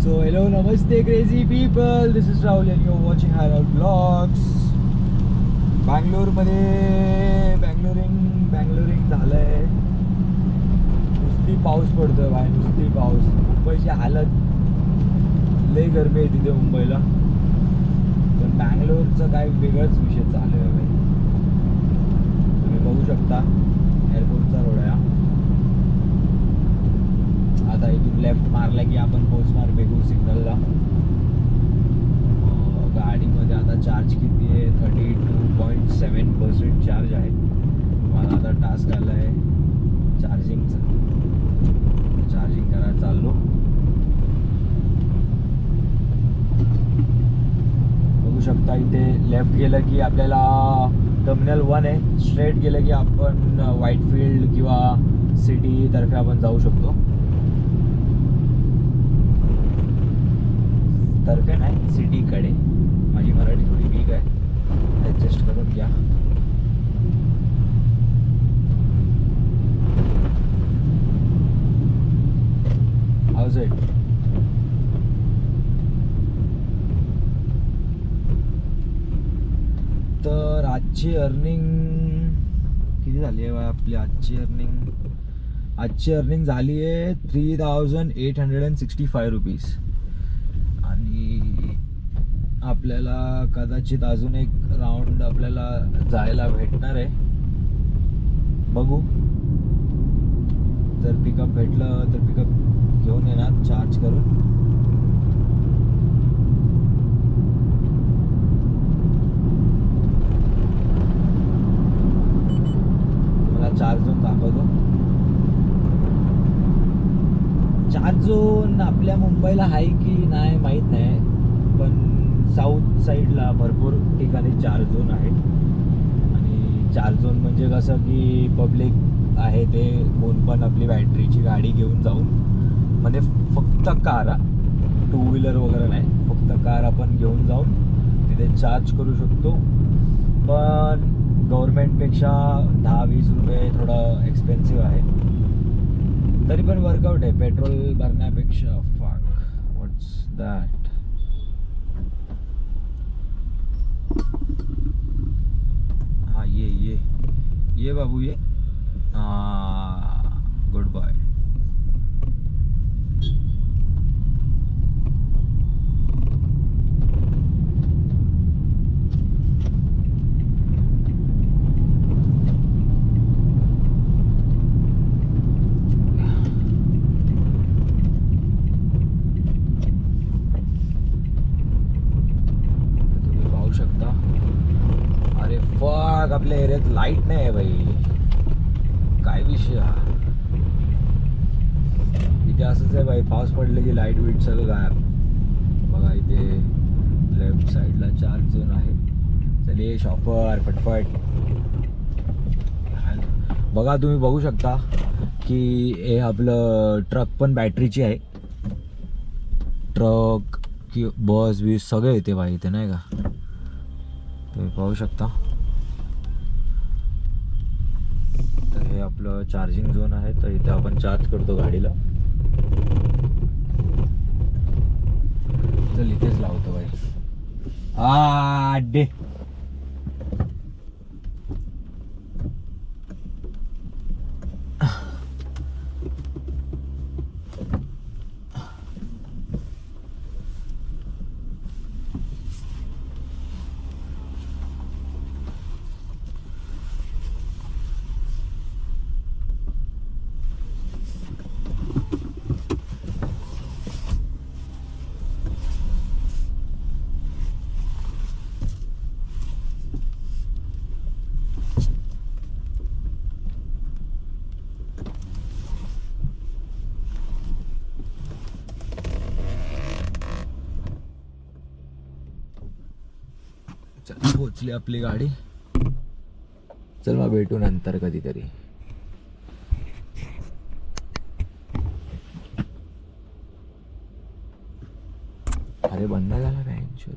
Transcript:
So hello, namaste crazy people. This is Rahul and you're watching Hideout Vlogs. बँगलोरमध्ये बँगलोरिंग झालंय. नुसती पाऊस पडतोय भाई, नुसती पाऊस. मुंबईची हालत लय गरमी आहे तिथे मुंबईला. पण बँगलोरचं काय वेगळंच विषय चालू आहे भाई. तुम्ही बघू शकता एअरपोर्टचा रोड आहे. आता इथून लेफ्ट मारला की आपण पोहोचणार बेगूर सिग्नलला. गाडीमध्ये आता चार्ज किती आहे? 32.7% चार्ज आहे. मला आता टास्क आला आहे चार्जिंगचा. चार्जिंग करायला चाललो. बघू शकता इथे लेफ्ट गेलं की आपल्याला टर्मिनल 1 आहे. स्ट्रेट गेलं की आपण व्हाईटफील्ड किंवा सिटी तर्फे आपण जाऊ शकतो. तर्फे नाही, सिटीकडे. माझी मराठी थोडी वीक आहे, ॲडजस्ट करून घ्या. House it? तर आजची अर्निंग किती झाली आहे बा आपली? आजची अर्निंग झाली आहे 3865 रुपीज. आणि आपल्याला कदाचित अजून एक राऊंड आपल्याला जायला भेटणार आहे. बघू, जर पिकअप भेटलं तर पिकअप घेऊन येणार चार्ज करून. मला चार्ज झोन दाखवतो. चार्ज झोन आपल्या मुंबईला आहे की नाही माहीत नाही, पण साऊथ साईडला भरपूर ठिकाणी चार्ज झोन आहे. आणि चार्ज झोन म्हणजे कसं की पब्लिक आहे ते कोण पण आपली बॅटरीची गाडी घेऊन जाऊन, म्हणजे फक्त कार, 2 व्हीलर वगैरे नाही, फक्त कार आपण घेऊन जाऊन तिथे चार्ज करू शकतो. पण गव्हर्मेंटपेक्षा 10-20 रुपये थोडं एक्सपेन्सिव्ह आहे. तरी पण वर्कआउट आहे पेट्रोल भरण्यापेक्षा. फक व्हॉट्स दॅट. हाँ ये बाबू ये. Good bye. आपल्या एरियात लाईट नाही आहे भाई. काय विषय हा? इथे असंच आहे भाई, पाऊस पडले की लाईट बीट सगळं गायब. बघा इथे लेफ्ट साईडला चार्ज झोन आहे. चले शॉपर फटफट. बघा तुम्ही बघू शकता की हे आपलं ट्रक पण बॅटरीची आहे. ट्रक की बस बीस सगळे येते भाई इथे, नाही का? तुम्ही पाहू शकता. तर हे आपलं चार्जिंग झोन आहे. तर इथे आपण चार्ज करतो गाडीला. चल इथेच लावतो भाई. डे पोचली आपली गाडी. चल मग भेटू नंतर कधीतरी. अरे बंद झाला बँक.